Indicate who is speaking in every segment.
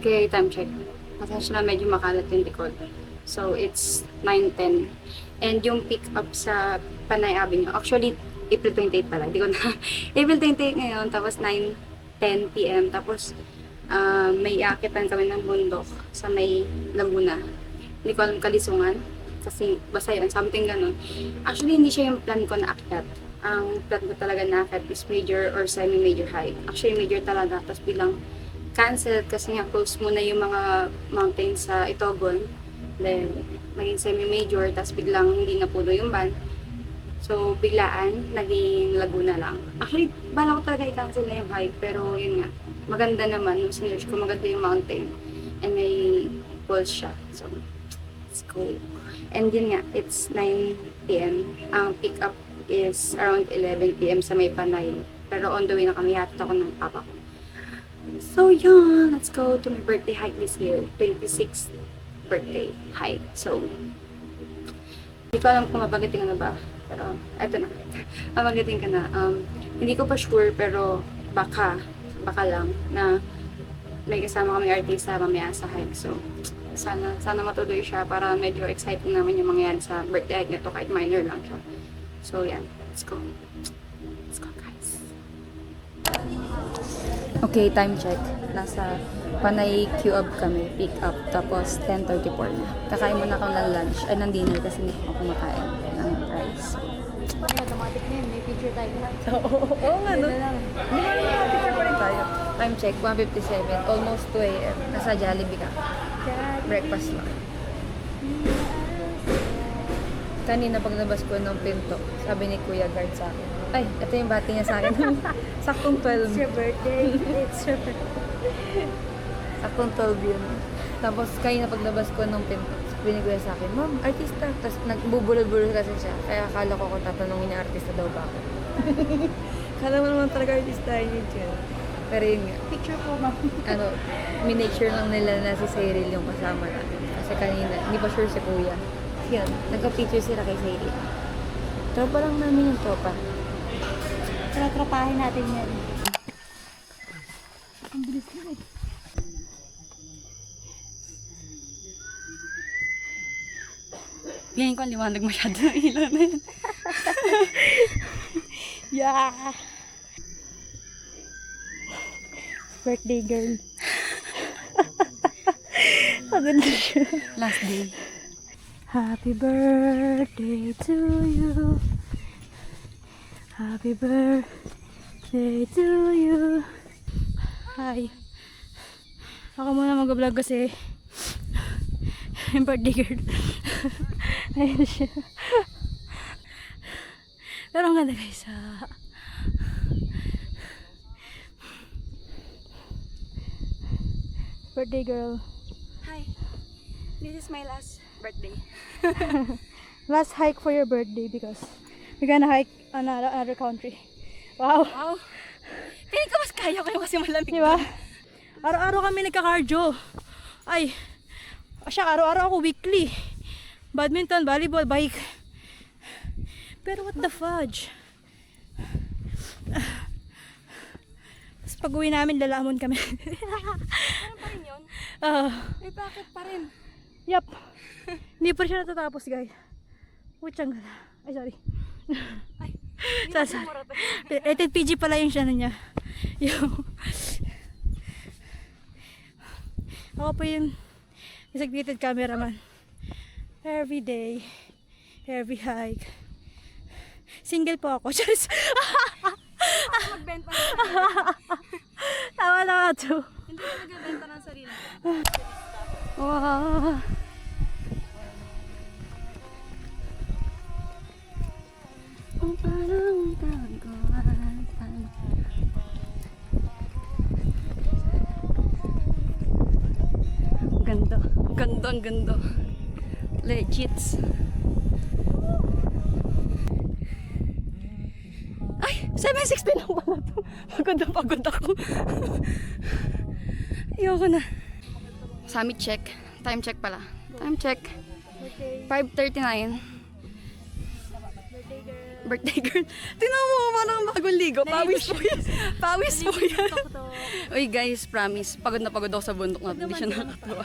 Speaker 1: Okay, time check. Pasensya na medyo makalat yung record. So, it's 9:10. And yung pick up sa Panay Avenue, actually, April 28 pala. Hindi ko na. April 28 ngayon, tapos 9:10 p.m. Tapos, may iakitan kami ng bundok sa may Laguna. Hindi ko alam kalisungan. Kasi, basta yun, something ganun. Actually, hindi siya yung plan ko na akyat. Ang plan ko talaga na akyat is major or semi-major hike. Actually, major talaga. Tapos bilang cancel kasi nga close muna yung mga mountains sa Itogon. Then, maging semi-major, tapos biglang hindi na puno yung van. So, biglaan, naging Laguna lang. Actually, bala ko talaga i-cancel na yung hike, pero yun nga, maganda naman. Nung sinerge ko, maganda yung mountain. And may falls siya. So, let's go. And yun nga, it's 9 p.m. Ang pick-up is around 11 p.m. sa may Panay. Pero on the way na kami, hatid ako ng papa ko. So, yun. Let's go to my birthday hike this year. 26th birthday hike. So, hindi ko alam kung mapagating na ba. Pero, eto na. Mapagating ka na. Hindi ko pa sure, pero baka lang na may kasama kami artista mamaya sa hike. So, sana matuloy siya para medyo exciting naman yung mangyayari sa birthday hike nito kahit minor lang siya. So, yan. Let's go. Let's go, guys. Okay, time check. Nasa Panay Q-Up kami, pick up. Tapos 10:34 na. Kakain muna ako ng lunch. Ay, ng dinner kasi hindi ako kumakain ng rice.
Speaker 2: Ay, automatic na yun. May picture tayo na.
Speaker 1: Oo nga, no? Hindi nga naman, picture pa rin tayo. Time check, 1:57. Almost 2 a.m. Nasa Jollibee ka. Breakfast lang. Kanina paglabas ko ng pinto, sabi ni Kuya Guard sa akin, ay, ito yung bati niya sa akin. Saktong 12.
Speaker 2: It's your birthday. It's your birthday.
Speaker 1: Saktong 12 yun. Tapos kanina paglabas ko ng pinto, binigay sa akin, Ma'am, artista. Tapos nagbubulol-bulol kasi siya. Kaya akala ko kung tatanungin niya artista daw ba ako. Kala mo naman talaga artista yun yun. Pero yun nga.
Speaker 2: Picture po, ma'am.
Speaker 1: Minake sure lang nila na si Cyril yung kasama natin. Kasi kanina, hindi pa sure si Kuya. Yun, nagka-picture sila kay Cyril. Tropa lang namin yung tropa.
Speaker 2: Tratrapahin natin yan. Ang bilis ko eh.
Speaker 1: Ganyan ko ang liwanag masyado ng ilaw na yun.
Speaker 2: Yeah! Birthday girl. Maganda siya.
Speaker 1: Last day.
Speaker 2: Happy birthday to you. Happy birthday to you. Hi. Ako muna mag-vlog kasi yung birthday girl. Ayun siya. Pero ang ganda guys. Birthday girl.
Speaker 1: Hi. This is my last birthday.
Speaker 2: Last hike for your birthday because we're gonna hike another country. Wow.
Speaker 1: Wow. Piling ko mas kaya kayo kasi malamig.
Speaker 2: Diba? Araw-araw kami nagka-cardio. Ay, siya araw-araw ako weekly. Badminton, volleyball, bike. Pero what the fudge? Tapos pag uwi namin, lalamon kami.
Speaker 1: Parang pa rin yun? Eh bakit pa rin?
Speaker 2: Yup. Hindi pa rin siya natatapos, guys. Putsang gala. Ay, sorry.
Speaker 1: Ay,
Speaker 2: Sasa. Rated PG pala yung siya niya. Yung... Ako po yung designated cameraman. Every day, every hike. Single po ako. Just...
Speaker 1: magbenta
Speaker 2: Tawa na nga to.
Speaker 1: Hindi ka magbenta ng sarili.
Speaker 2: Wow.
Speaker 1: Kung parang tawag ko ganda. Ganda, ganda. Legit. Ay, 7:16 lang pala to. Pagod na pagod ako. Ayoko na. Summit check. Time check pala. Time check. 5:39. Birthday girl. Tingnan mo, parang bagong ligo. naliligo. Pawis po yan. Pawis po yan. Uy guys, promise, pagod na pagod ako sa bundok natin. Hindi siya nakakatawa.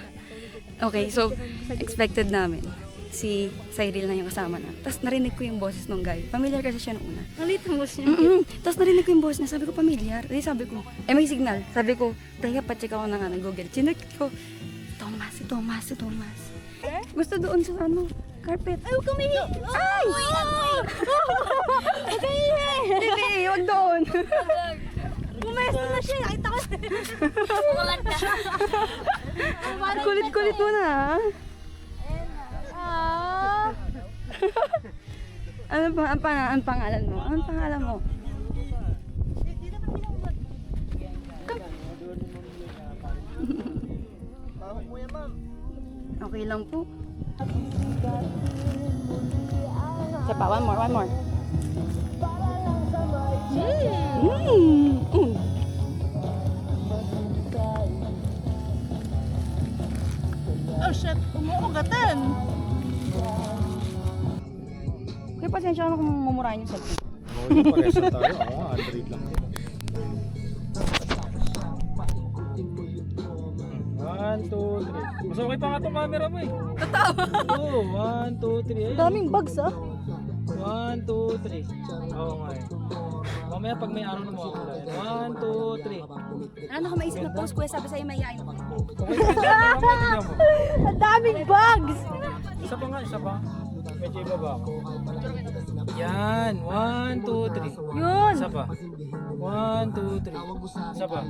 Speaker 1: Okay, so, expected namin. Si Cyril na yung kasama na. Tapos narinig ko yung boses ng guy. Familiar kasi siya nung una.
Speaker 2: Ang lit ng boss niya.
Speaker 1: Tapos narinig ko yung boses niya. Sabi ko, familiar. Di sabi ko, may signal. Sabi ko, teka, pa-check ako na nga ng Google. Chinek ko, si Thomas. Gusto doon sa carpet. Ay, huwag kang mihi! Ay! Huwag kang mihi! Hindi, huwag doon.
Speaker 2: Pumesto na siya. Nakita ko. Kulat ka.
Speaker 1: Kulit-kulit mo na, ha? Ang pangalan mo? Anong pangalan mo? Okay lang po. Isa pa, one more.
Speaker 2: Oh shit, umuugatan.
Speaker 1: Kaya pasensya na kung mumurahin yung cellphone.
Speaker 3: Oo, yung pares na tayo. Oo, Android lang. 1, 2, 3. Mas okay pa nga itong camera mo eh.
Speaker 1: Tatawa!
Speaker 3: Oo, 1, 2, 3. Ayun.
Speaker 2: Daming bags ah.
Speaker 3: 1, 2, 3. Oo nga eh. Mamaya pag may araw na mo ako lang. 1, 2, 3.
Speaker 1: Ano ka maisip na post ko? Sabi sa'yo mayayain ko.
Speaker 3: Okay, mamaya tingnan mo.
Speaker 2: Ang daming bags.
Speaker 3: Isa pa nga, isa pa. Medyo ibaba ako. Yan, 1, 2, 3.
Speaker 2: Yun.
Speaker 3: Isa pa. 1, 2, 3. Isa pa.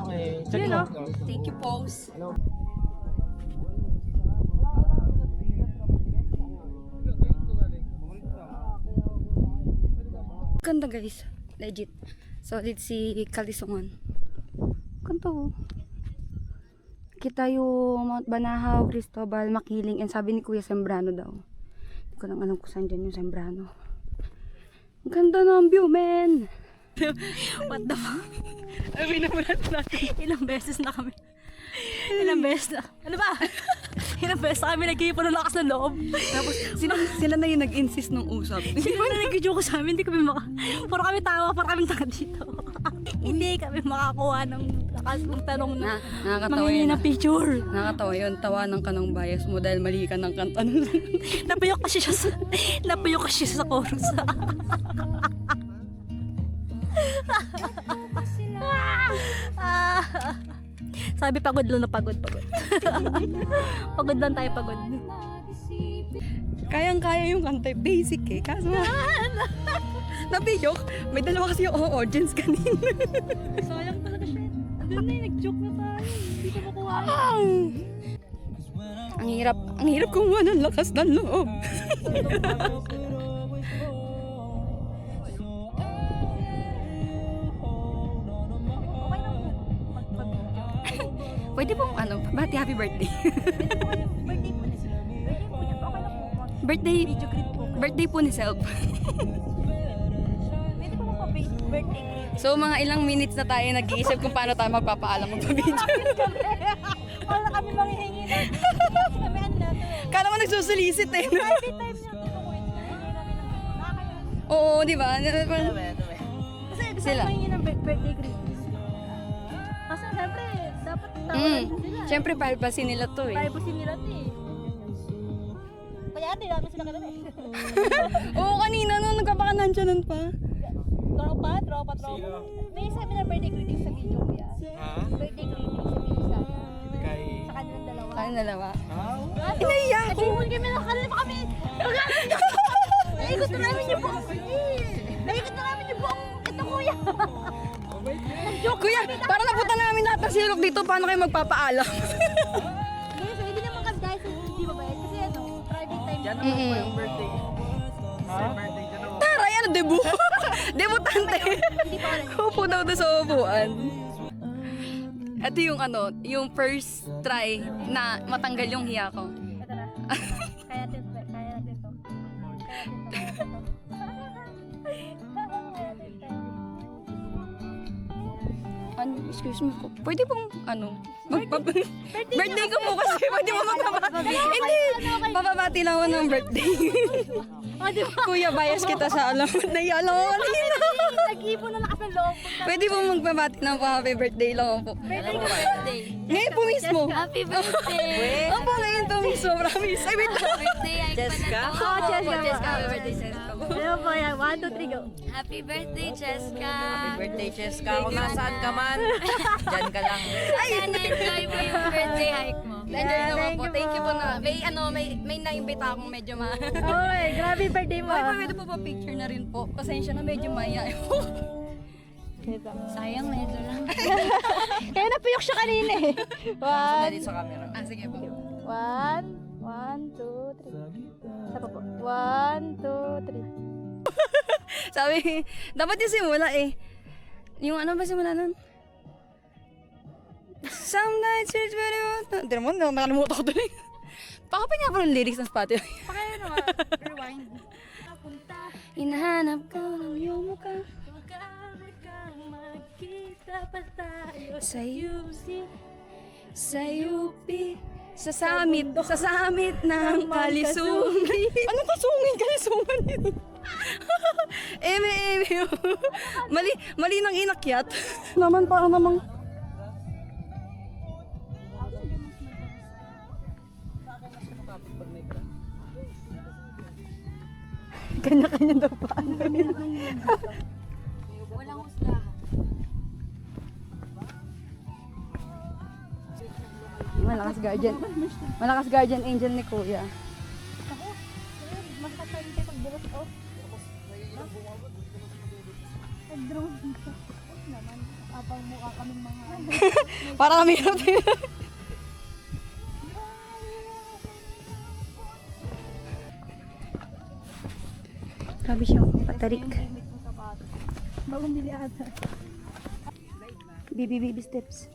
Speaker 3: Okay, check
Speaker 2: Yun,
Speaker 3: mo.
Speaker 2: oh.
Speaker 1: Thank you, pose. Ganda guys. Legit. So, let's see Kalisongan. Kanto. Kita yung Mount Banahaw, Cristobal, Makiling, and sabi ni Kuya Sembrano daw. Hindi ko lang alam kung saan dyan yung Sembrano. Ang ganda ng view, man!
Speaker 2: What the fuck? Ay, namulat natin. Ilang beses na kami. Ilang beses na. Ano ba? Ilang beses na kami nagkikipo ng lakas ng loob.
Speaker 1: Tapos, sila na yung nag-insist nung usap.
Speaker 2: Hindi ba na nag-joke sa amin? Hindi kami puro kami tawa, puro kami tanga dito. Hindi kami makakuha ng lakas ng tanong na
Speaker 1: Nakakatawa
Speaker 2: mangingi
Speaker 1: yun.
Speaker 2: na picture.
Speaker 1: Nakakatawa yun. Tawanan ka ng bias mo dahil mali ka ng kanta.
Speaker 2: Napuyok kasi siya sa chorus. Sabi pagod lang na pagod. Pagod lang tayo, pagod.
Speaker 1: Kayang-kaya yung kanta. Basic eh. Kaso nabiyok. May dalawa kasi yung audience kanina.
Speaker 2: Sayang talaga siya. Andun na yung nag-joke na tayo. Hindi ko makuha.
Speaker 1: Ang hirap kumuha ng lakas ng loob. Pwede pong bati happy birthday.
Speaker 2: Birthday po niya. Okay lang po.
Speaker 1: birthday
Speaker 2: Video clip po.
Speaker 1: birthday po ni Self.
Speaker 2: Pwede po birthday clip.
Speaker 1: So mga ilang minutes na tayo nag-iisip kung paano tayo magpapaalam magpa-video.
Speaker 2: Wala kami manghihingi na. Kami ano na to.
Speaker 1: Kala mo nagsusulisit eh.
Speaker 2: Every time na tutukuin na, hindi namin nakakayo.
Speaker 1: Oo, di ba?
Speaker 2: Kasi gusto
Speaker 1: Sila.
Speaker 2: ko mahingi ng birthday greetings. Kasi syempre, dapat tawagan sila.
Speaker 1: Siyempre, palpasin nila to eh.
Speaker 2: Privacy nila to eh. Kaya ate, dami sila kanina eh.
Speaker 1: Oo, kanina nung nagpapakanansyanan pa.
Speaker 2: Tropa. May sabi na birthday greetings sa video ko yan.
Speaker 3: Ha?
Speaker 2: Birthday greetings sa video sa
Speaker 3: Kay...
Speaker 2: sa kanilang dalawa.
Speaker 1: Kaya dalawa.
Speaker 3: Ah,
Speaker 1: Naiyak ko.
Speaker 2: Achievement kami na kanina pa kami. Naikot na namin yung buong. Naikot na namin yung buong. Ito kuya.
Speaker 1: Kuya, para napunta namin lahat ng silok dito, paano kayo magpapaalam?
Speaker 2: Guys, hindi naman kami dahil sa hindi babayad. Kasi ano, private time. Diyan
Speaker 3: birthday. Ha? Birthday dyan ako.
Speaker 1: Taray, ano, debu? Debutante.
Speaker 2: Hindi pa wala.
Speaker 1: Upo daw doon sa upuan. Ito yung yung first try na matanggal yung hiya ko.
Speaker 2: Ito na. Kaya natin to. Kaya natin to.
Speaker 1: excuse me po. Pwede pong, birthday ko po kasi pwede mo magbabati. Hindi, bababati lang ako ng birthday. Kuya, bias kita sa alamat na iyan. Alam ko kanina.
Speaker 2: Nag-ipon na lakas ng loob.
Speaker 1: Pwede po magbabati ng happy birthday lang ako po.
Speaker 2: Birthday.
Speaker 1: Ngayon po mismo.
Speaker 4: Happy birthday!
Speaker 1: Opo, ngayon po mismo. Promise. Ay, wait lang.
Speaker 4: Birthday ay
Speaker 2: Jessica?
Speaker 4: pala to.
Speaker 2: Oo, Jessica.
Speaker 1: Jessica, happy birthday, Jessica.
Speaker 2: Ano po yan? 1, 2, 3, go.
Speaker 4: Happy birthday, Jessica!
Speaker 5: Birthday, Cheska. Kung nasaan ka man, dyan ka lang.
Speaker 4: Sana enjoy mo yung birthday hike mo.
Speaker 1: Enjoy naman
Speaker 2: Thank
Speaker 1: po.
Speaker 2: you
Speaker 1: Thank you po
Speaker 2: po.
Speaker 1: na. May naimbita akong medyo
Speaker 2: Okay, grabe yung birthday mo.
Speaker 1: Ay, pwede po pa picture na rin po. Pasensya na medyo maya.
Speaker 4: Sayang, medyo lang.
Speaker 2: Kaya napuyok siya kanina eh.
Speaker 5: Sunod din sa camera.
Speaker 1: Sige po.
Speaker 2: 1, 1, 2, 3. Isa pa po. 1, 2, 3.
Speaker 1: Sabi, dapat yung simula eh. Yung ano ba simula nun? Some nights it's very hot. Hindi naman, nakalimutan ko dun eh. Pakapin nga po ng lyrics ng Spotify.
Speaker 2: Pakaya naman. Rewind.
Speaker 1: Hinahanap ko ng iyong mukha. Sa UP, sa summit ng Kalisungin. Anong kasungin? Kalisungan yun. Eme. Mali nang inakyat. Naman parang namang... Kanya-kanya daw pa.
Speaker 4: Walang husgahan.
Speaker 1: Malakas guardian angel ni Kuya. Para kami natin. Grabe siya, patarik.
Speaker 2: Bagong bili ata.
Speaker 1: Baby steps.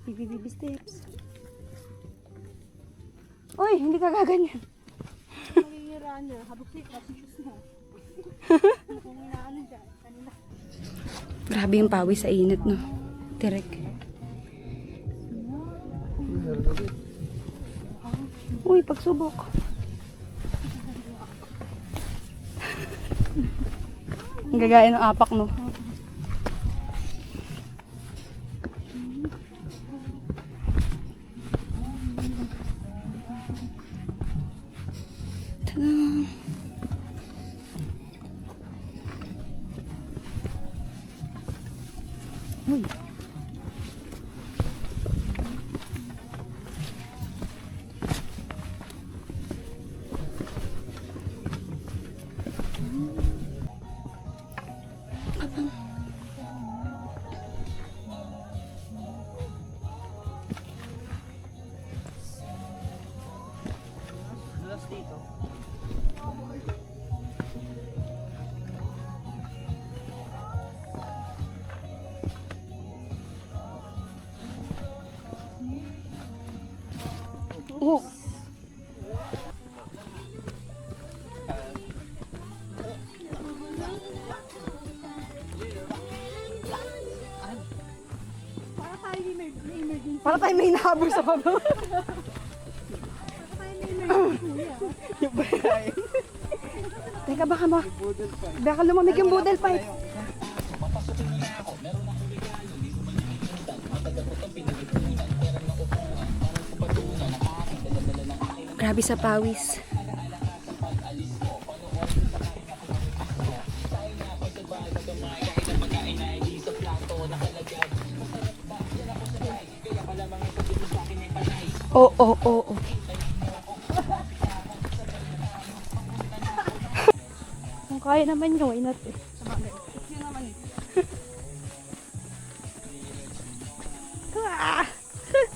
Speaker 1: Baby steps. Uy, hindi ka gaganyan.
Speaker 2: Magigiraan niya. Habok siya. Kasi shoes na. Kung inaano siya. Kanina.
Speaker 1: Grabe yung pawis sa init, no? Direk. Uy, pagsubok. Ang gagaya ng apak, no? Tada! Uy.
Speaker 3: Last dito.
Speaker 1: Oh. Para tayo may nahabol sa baba. Teka, baka lumamig yung boodle pipe. Grabe sa pawis. Oo.
Speaker 2: Kung kaya naman nyo, why not eh.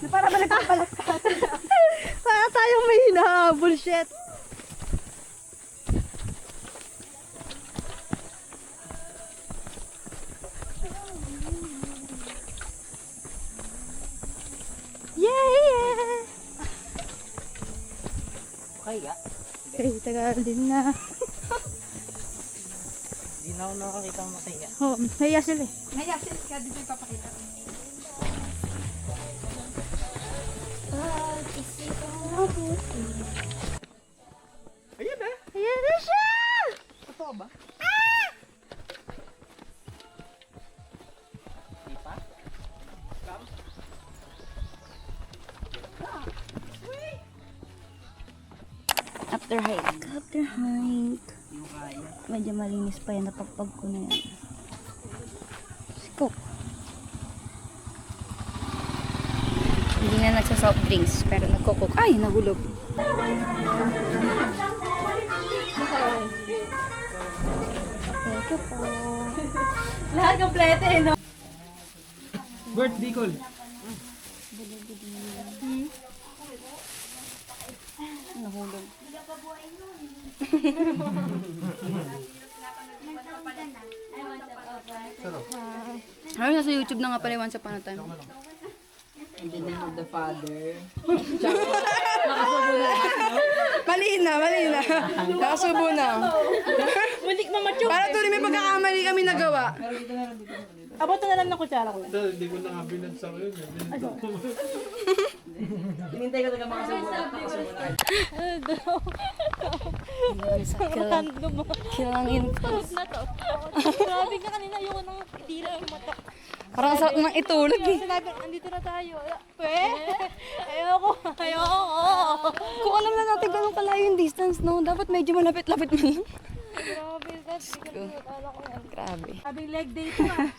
Speaker 1: Para ba nagpapalaspas?
Speaker 2: Para tayong may hinahabol, shit. Yeah!
Speaker 5: Okay ka?
Speaker 2: Okay, tagal din na.
Speaker 5: Hindi
Speaker 3: Wala akong nakakita ng makaya.
Speaker 2: Oh, nahiya sila eh.
Speaker 1: Ngayon, kaya dito ipapakita.
Speaker 2: Ayan na siya!
Speaker 3: Totoo ba?
Speaker 1: After hike. Medyo malinis pa yan. Napagpag ko na yan. Scoop. Hindi na nagsa-soft drinks. Pero nagkukuk. Ay, nahulog. Thank you po.
Speaker 2: Lahat kompleto eh, no?
Speaker 3: Birthday call.
Speaker 1: Nahulog. Ayun, nasa YouTube na nga pala yung Once Upon a Time.
Speaker 5: In the name of the Father.
Speaker 6: Mali na. Nakasubo na.
Speaker 2: Mulik mamacho.
Speaker 6: Para tuloy may pagkakamali kami nagawa.
Speaker 2: Abot na lang ng kutsara ko.
Speaker 3: Hindi ko na binansa ko yun.
Speaker 5: Hinintay ko talaga mga nakasubo na.
Speaker 1: Kilang impulse.
Speaker 2: Na to. Grabe ka kanina, ayoko nang tira ang mata.
Speaker 1: Parang sarap nang itulog eh.
Speaker 2: Sinabi, andito na tayo. Ayoko.
Speaker 1: Kung alam na natin ganun kalayo yung distance, no? Dapat medyo malapit-lapit mo lang.
Speaker 2: Grabe, Dad. Hindi ko akala ko yan.
Speaker 1: Grabe.
Speaker 2: Sabing leg day to ah.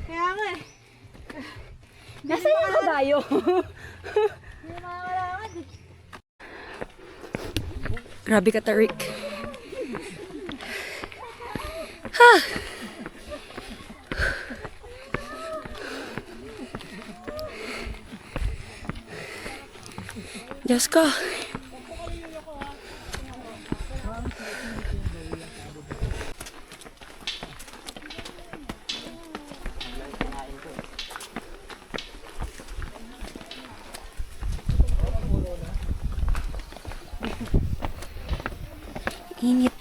Speaker 2: Kaya nga eh.
Speaker 1: Nasa yung kabayo?
Speaker 2: Hindi na makakalakad eh.
Speaker 1: Grabe ka, Tarik. Diyos ko. Init.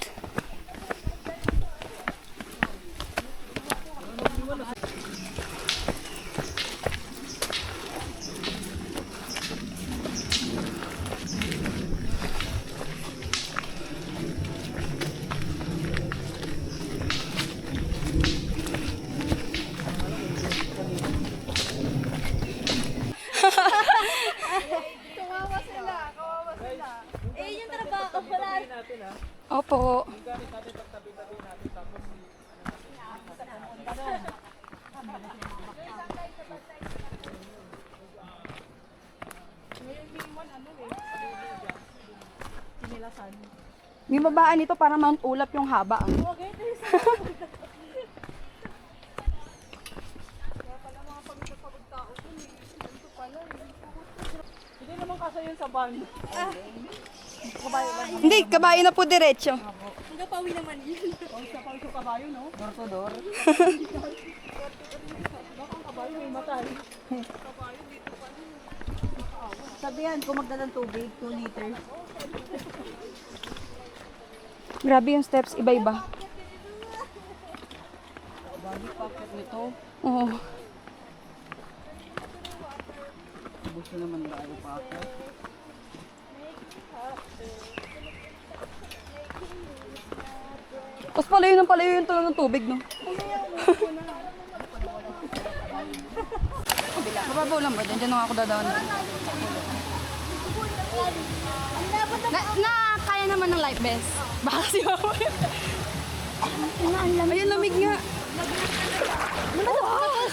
Speaker 2: Eh, yung trabaho pala.
Speaker 1: Opo. May babaan nito para Mount Ulap yung haba.
Speaker 2: Hindi naman kasi yun sa van.
Speaker 1: Hindi, kabayo na po diretso.
Speaker 2: Hanggang pawi naman yun. Sa kabayo, no?
Speaker 5: Door.
Speaker 2: Baka ang kabayo may matay.
Speaker 5: Sabihan, kung magdalang tubig, 2 liters.
Speaker 1: Grabe yung steps, iba-iba.
Speaker 5: Body pocket nito.
Speaker 1: Oo.
Speaker 5: Gusto naman body pocket.
Speaker 1: Tapos palayo yung tulo ng tubig, no? Mababaw lang ba? Diyan lang ako dadaan. Kaya naman ng life vest. Baka si Mama. Ayun, lamig nga.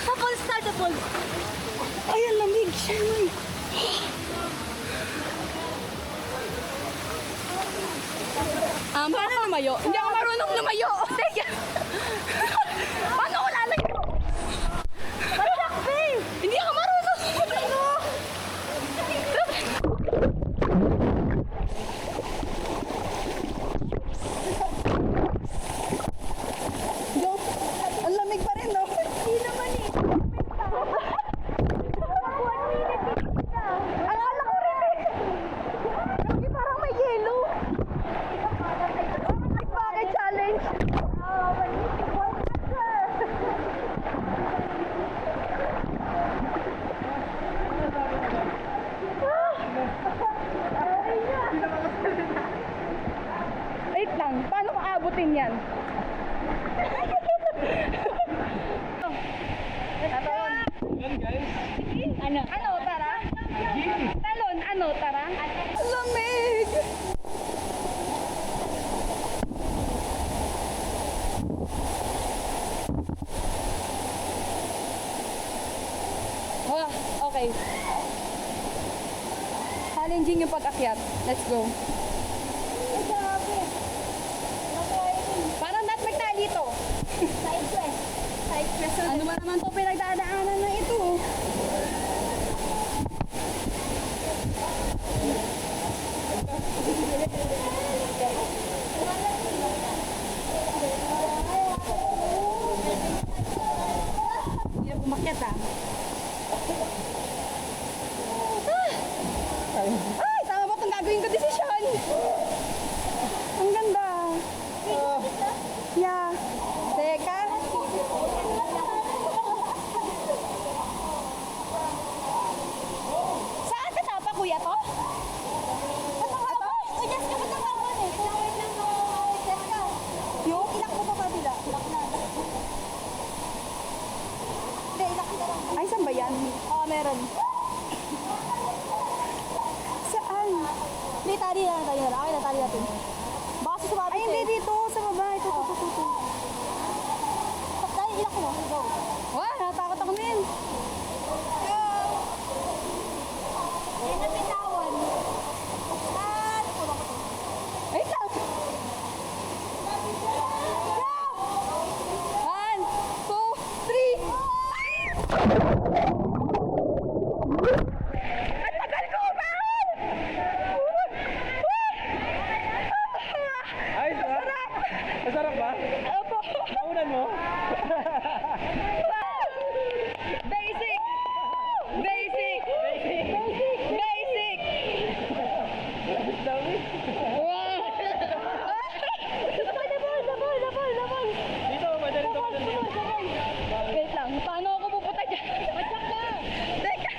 Speaker 2: Tapos start the ball.
Speaker 1: Ayun, lamig. Sherman. Paano lumayo? Hindi ako marunong lumayo. Teka. Paano ko lalayo? Hindi ako marunong. Ang lamig pa rin, no? Hindi naman eh. Akala ko rin eh. Parang may yelo. Bakit abutin yan.
Speaker 3: Yan guys.
Speaker 1: Ano, tara? Talon, ano, tara? Lamig! Oh, okay. Challenging yung pag-akyat. Let's go. Parang not magtali to.
Speaker 4: Side quest. Side quest.
Speaker 1: Ano ba naman to pinagdadaanan na ito? Hindi ako umakyat ah. Ay, tama ba itong gagawin ko desisyon? Ang ganda. Yeah. Teka. Saan ka tapa, kuya to?
Speaker 4: Adjust ka pa ng hapon eh. Wait lang adjust ka.
Speaker 1: Yung ilang ko pa kabila?
Speaker 4: Hindi, ilak ka lang.
Speaker 1: Ay, saan ba yan? Oo, meron. Saan?
Speaker 4: Hindi, tali na tayo na. Okay na, tali natin. Baka susumabit
Speaker 1: Ay, hindi dito. Sa baba. Ito.
Speaker 4: Dahil ilak mo. Go.
Speaker 1: Wah, natakot ako min.
Speaker 4: Yan na bitawan. At pulo ko to.
Speaker 1: Ay, lang. 1, 2, 3.
Speaker 3: Masarap ba? Opo. Naunan mo?
Speaker 1: Basic! Basic! Basic!
Speaker 3: Dami.
Speaker 1: Wow! Labol!
Speaker 3: Dito, madali to.
Speaker 1: Wait lang, paano ako pupunta dyan? Matyak ka! Teka!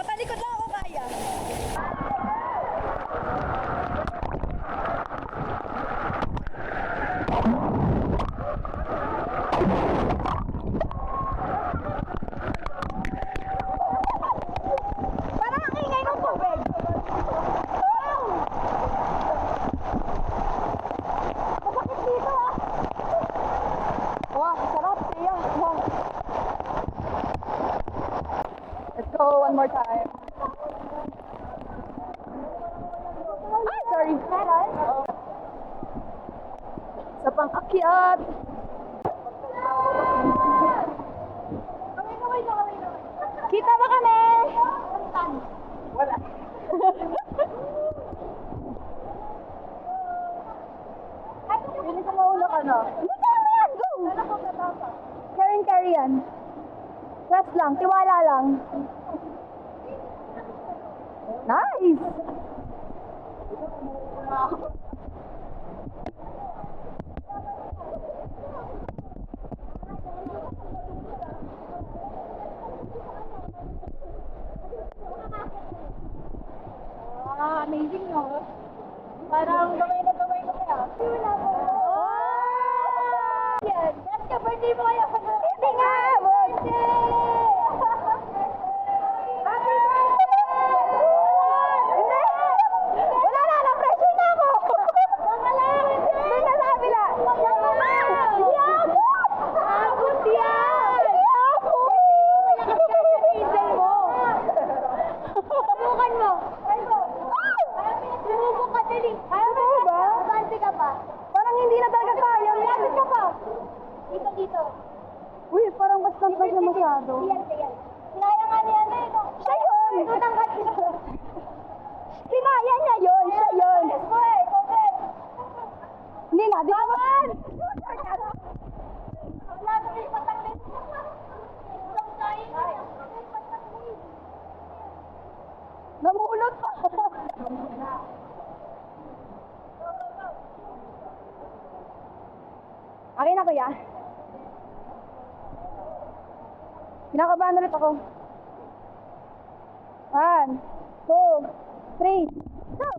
Speaker 1: Patalikod lang ako kaya. Parang ang ingay ng tubig. Masakit dito ah. Wow, sarap siya. Wow. Let's go one more time. Ay, sorry. Meron? Sa pang-akyat. Kita ba kami? Wala. Pili ko mauna ka na. Hindi kami yan! Go! Carry yan. Trust lang. Tiwala lang. Nice! Amazing no? Parang gamay na kaya. Wala po. Yan. That's ka birthday mo kaya. Hindi nga! Birthday! Happy birthday! Hindi! Wala na! Na-pressure na ako! Baka lang! Doon na sa kabila! Baka lang! Yabot! Abot yan! Yabot! Malakas ka sa diesel mo! Subukan mo! Sumubok ka, dali! Ayaw ba? Bante ka pa! Parang hindi na talaga kaya! Malapit ka pa! Dito.
Speaker 6: Uy, parang mas lampas na masyado.
Speaker 4: Yan. Kinaya nga niya na ito.
Speaker 1: Siya yun!
Speaker 4: Tutangkat niya.
Speaker 1: Kinaya niya yun! Siya yun! Hindi na, di ba?
Speaker 4: Wala na rin pataklit. Isang tayo na.
Speaker 1: Namulot pa! Okay na kuya. Kinakabahan ulit ako. 1, 2, 3, go!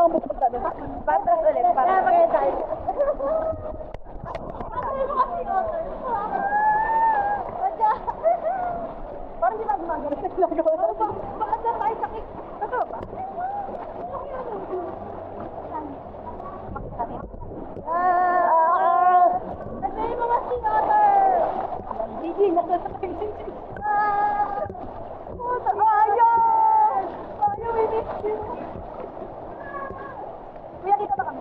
Speaker 2: Patras ulit.
Speaker 6: Parang di ba gumagano sa ginagawa? Bakit na tayo sakit? Totoo ba? Ano yung mga sinotter? Gigi, nasasakay si Gigi. Ayaw! Ayaw, we miss you. Kuya, kita ba kami?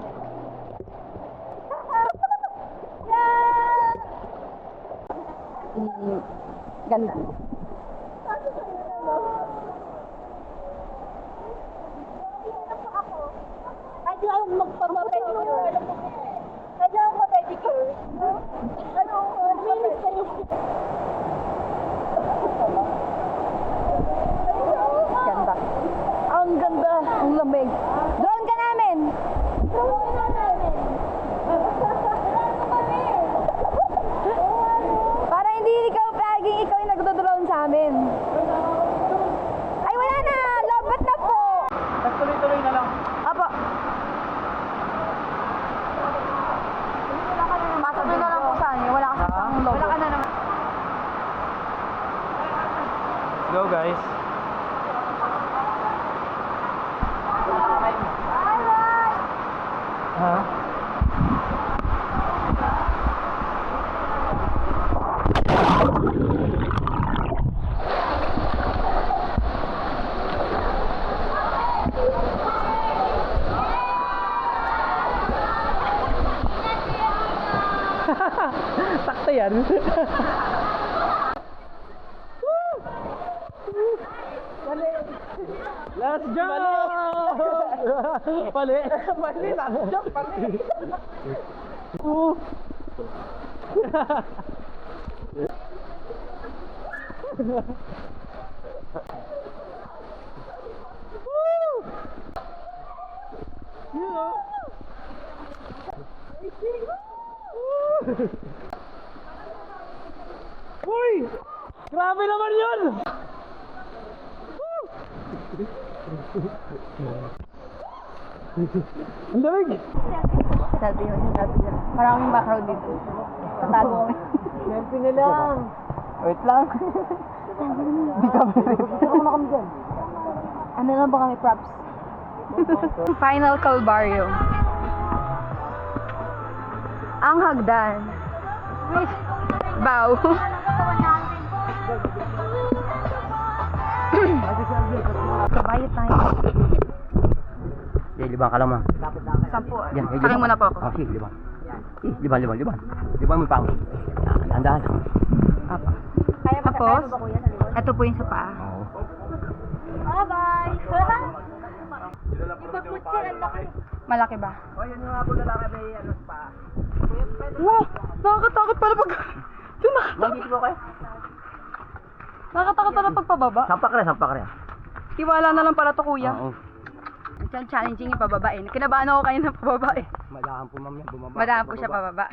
Speaker 6: Yeah!
Speaker 1: Ganda.
Speaker 6: Kahit lang magpapapedicure. Kahit lang magpapedicure. Ano, minutes kayo.
Speaker 1: Ganda. Ang ganda. Ang lamig. Drone ka namin!
Speaker 6: Drone ka namin.
Speaker 1: Para hindi ikaw laging ikaw yung nagdodrone sa amin. Ay, wala na! Lobat na po!
Speaker 3: Tapos tuloy-tuloy na lang.
Speaker 1: Apo. Masabi na lang po sa amin. Wala kasi pang logo. Wala ka na naman.
Speaker 3: Let's go guys. Ha? Sakto yan. Let's go! Pali. Pali. Let's jump. Pali. Uy! Grabe naman yun! Ang lamig!
Speaker 1: Selfie yun. Maraming background dito. Tatago kami.
Speaker 3: Selfie na lang!
Speaker 1: Wait lang. Hindi kami rin. kami dyan. Ano lang ba kami props? Final Calvario. Ang hagdan. Bow. Kabayot tayo.
Speaker 7: Sige, libang ka lang, ma.
Speaker 1: 10.
Speaker 7: Yan,
Speaker 1: Sakin muna po ako.
Speaker 7: Oh, sige, libang. Libang. Libang mo pang. Andahan.
Speaker 1: Apa. Tapos, ito po yung sa paa.
Speaker 7: Oo.
Speaker 6: Bye-bye!
Speaker 1: Malaki ba?
Speaker 3: Oh, yun yung nga po lalaki may ano pa.
Speaker 1: Wow! Nakakatakot pala pag...
Speaker 7: Magigit mo kayo?
Speaker 1: Nakakatakot pala pagpababa.
Speaker 7: Sampak rin.
Speaker 1: Tiwala na lang pala to, kuya.
Speaker 7: Oo.
Speaker 1: Ang challenging yung pababa eh. Kinabahan ako kayo ng pababa eh.
Speaker 7: Madaan po, ma'am, yan. Bumaba.
Speaker 1: Madaan po siya pababa.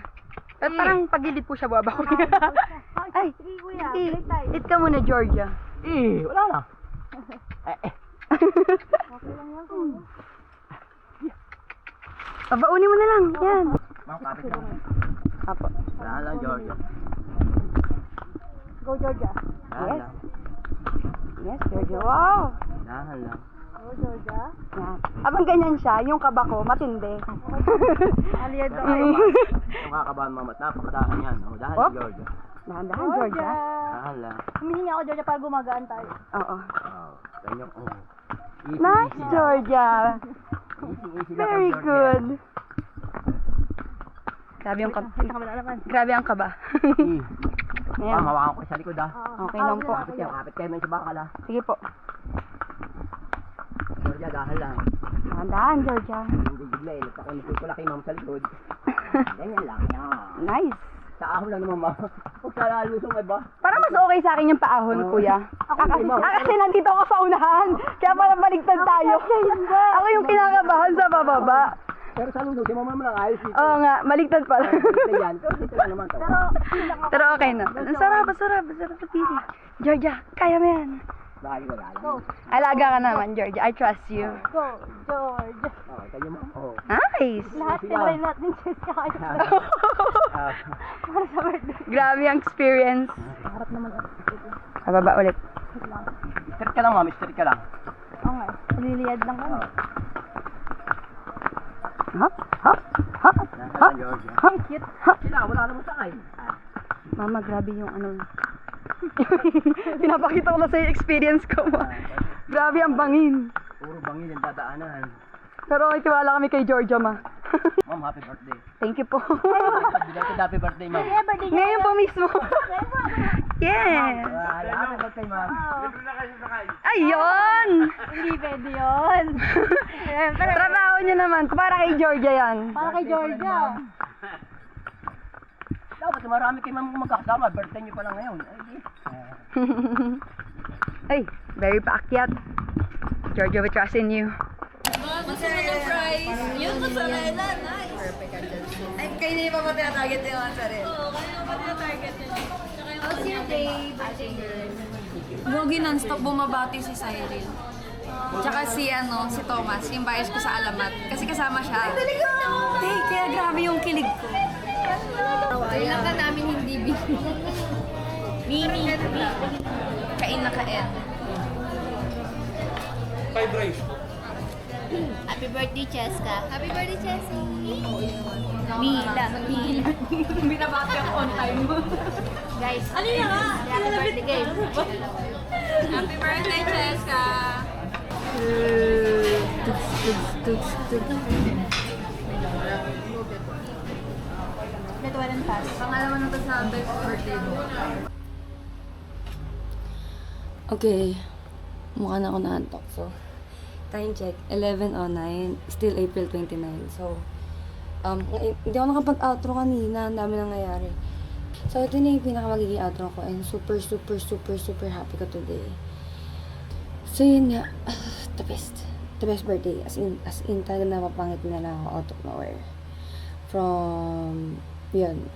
Speaker 1: Pero parang pagilid po siya baba, kuya. Ay,
Speaker 6: Sige, kuya.
Speaker 1: eh,
Speaker 6: Break tayo.
Speaker 1: eat ka muna, Georgia.
Speaker 7: Wala na.
Speaker 1: Pabaunin mo na lang. Yan.
Speaker 7: Ma'am, kapit lang.
Speaker 1: Apo.
Speaker 7: Wala lang, George.
Speaker 6: Go, Georgia.
Speaker 7: Dahan lang.
Speaker 1: Yes, Georgia. Wow!
Speaker 7: Dahan lang.
Speaker 6: Go, Georgia.
Speaker 1: Yan. Abang ganyan siya, yung kaba ko, matindi.
Speaker 6: Aliyad
Speaker 7: Pero kung kakabahan, ma'am, at napakadahan yan. Oh, dahan
Speaker 1: Oh.
Speaker 7: lang, George.
Speaker 1: Dahan-dahan, Georgia.
Speaker 7: Dahan lang.
Speaker 6: Humihingi ako, Georgia, para gumagaan tayo.
Speaker 1: Oo.
Speaker 7: Oh, ganyan. Oh. Easy,
Speaker 1: Nice,
Speaker 7: easy lang.
Speaker 1: Georgia.
Speaker 7: Easy lang,
Speaker 1: Very
Speaker 7: Georgia.
Speaker 1: good. Grabe yung kaba.
Speaker 6: Hindi kami lalaman.
Speaker 1: Grabe ang kaba.
Speaker 7: Ma'am,
Speaker 1: Ayan.
Speaker 7: hawakan ko sa likod, ha.
Speaker 1: Okay lang po.
Speaker 7: Kapit kayo man sa bakal, ha.
Speaker 1: Sige po.
Speaker 7: Georgia, dahan lang.
Speaker 1: Dahan-dahan, Georgia.
Speaker 7: Hindi bigla, eh. Ako nagtutulak kay ma'am sa likod. Ganyan lang, yan.
Speaker 1: Nice.
Speaker 7: Sa ahon lang naman, ma'am. Huwag ka lalusong, ba?
Speaker 1: Parang mas okay sa akin yung paahon, kuya. Kasi nandito ako sa unahan. Kaya parang baligtad tayo. Ako yung kinakabahan sa bababa.
Speaker 7: Pero sa lusong, si mama naman ang ayos dito.
Speaker 1: Oo nga, baligtad pala.
Speaker 7: Dito yan. Pero dito lang naman to.
Speaker 1: Pero okay na. Ang sarap, ang sarap. Ang sarap sa TV. Georgia, kaya mo yan.
Speaker 7: Lagi ko lang.
Speaker 1: Alaga ka naman, George. I trust you.
Speaker 6: Go, George.
Speaker 7: Oh, tayo mo. Oh.
Speaker 1: Nice!
Speaker 6: Lahat tinry natin chess kaya.
Speaker 7: Ah,
Speaker 6: Para sa birthday.
Speaker 1: Grabe ang experience. Pababa ulit.
Speaker 7: straight ka lang, ma'am. Straight ka lang.
Speaker 6: Oo nga. Liliyad lang kami.
Speaker 1: Hop, hop, hop, hop,
Speaker 7: George.
Speaker 1: hop, cute.
Speaker 7: Sila, wala namang sakay.
Speaker 1: Mama, grabe yung ano. Pinapakita ko na sa experience ko. Grabe ang bangin.
Speaker 7: Puro bangin yung dadaanan.
Speaker 1: Pero itiwala kami kay Georgia, ma.
Speaker 7: Ma'am, happy birthday.
Speaker 1: Thank you po.
Speaker 7: Belated happy birthday, ma'am.
Speaker 6: Yeah, birthday niya.
Speaker 1: Ngayon po mismo. Yes!
Speaker 7: Happy birthday, ma'am.
Speaker 1: Ayun!
Speaker 6: Hindi pwede yun.
Speaker 1: Trabaho niyo naman. Para kay Georgia yan.
Speaker 6: Para kay Georgia.
Speaker 7: Dapat marami kayo ma'am magkakasama. Birthday niyo pa lang ngayon.
Speaker 1: Ay, very paakyat. Georgia, we trust in you.
Speaker 5: Yun ko sa Lela, nice. Ay, kayo na yung papatina-target yung mga sarili. Oo, kayo na papatina-target yun. How's your day, birthday girl? Gogi non-stop bumabati si Cyril. Tsaka si Thomas, yung bias ko sa alamat. Kasi kasama siya. Ay, talaga! Hey, kaya grabe yung kilig ko. Kailan ka namin hindi bigyan. Mimi. Kain na kain.
Speaker 6: Happy birthday, Cheska.
Speaker 5: Happy birthday, Chessy!
Speaker 6: Mila.
Speaker 5: Binabati ako on time mo.
Speaker 6: Guys, ano yun nga? Happy birthday game.
Speaker 5: Happy birthday, Cheska!
Speaker 6: Let one pass.
Speaker 5: Pangalaman na to sa birthday mo.
Speaker 8: Okay, mukha na ako naantok. So, time check, 11:09, still April 29. So, hindi ako nakapag-outro kanina, ang dami nangyayari. So, ito na yung pinakamagiging outro ko and super happy ko today. So, yun nga, the best birthday. As in talaga napapangit na lang ako out of nowhere. From, yun,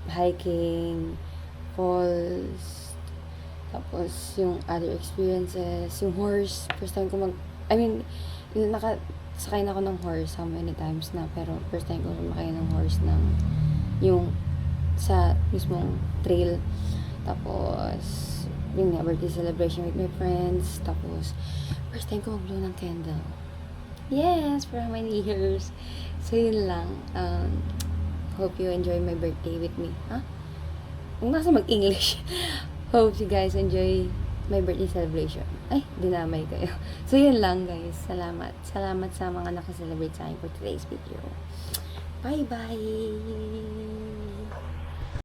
Speaker 8: hiking, falls, tapos yung other experiences, yung horse, first time ko nakasakay na ako ng horse how many times na, pero first time ko sumakay ng horse ng yung sa mismong trail. Tapos yung birthday celebration with my friends. Tapos first time ko mag-blow ng candle. Yes, for how many years? So yun lang. Hope you enjoy my birthday with me. Kung nasa mag-English. Hope you guys enjoy my birthday celebration. Ay, dinamay kayo. So, yun lang, guys. Salamat. Salamat sa mga nakaselebrate sa akin for today's video. Bye-bye!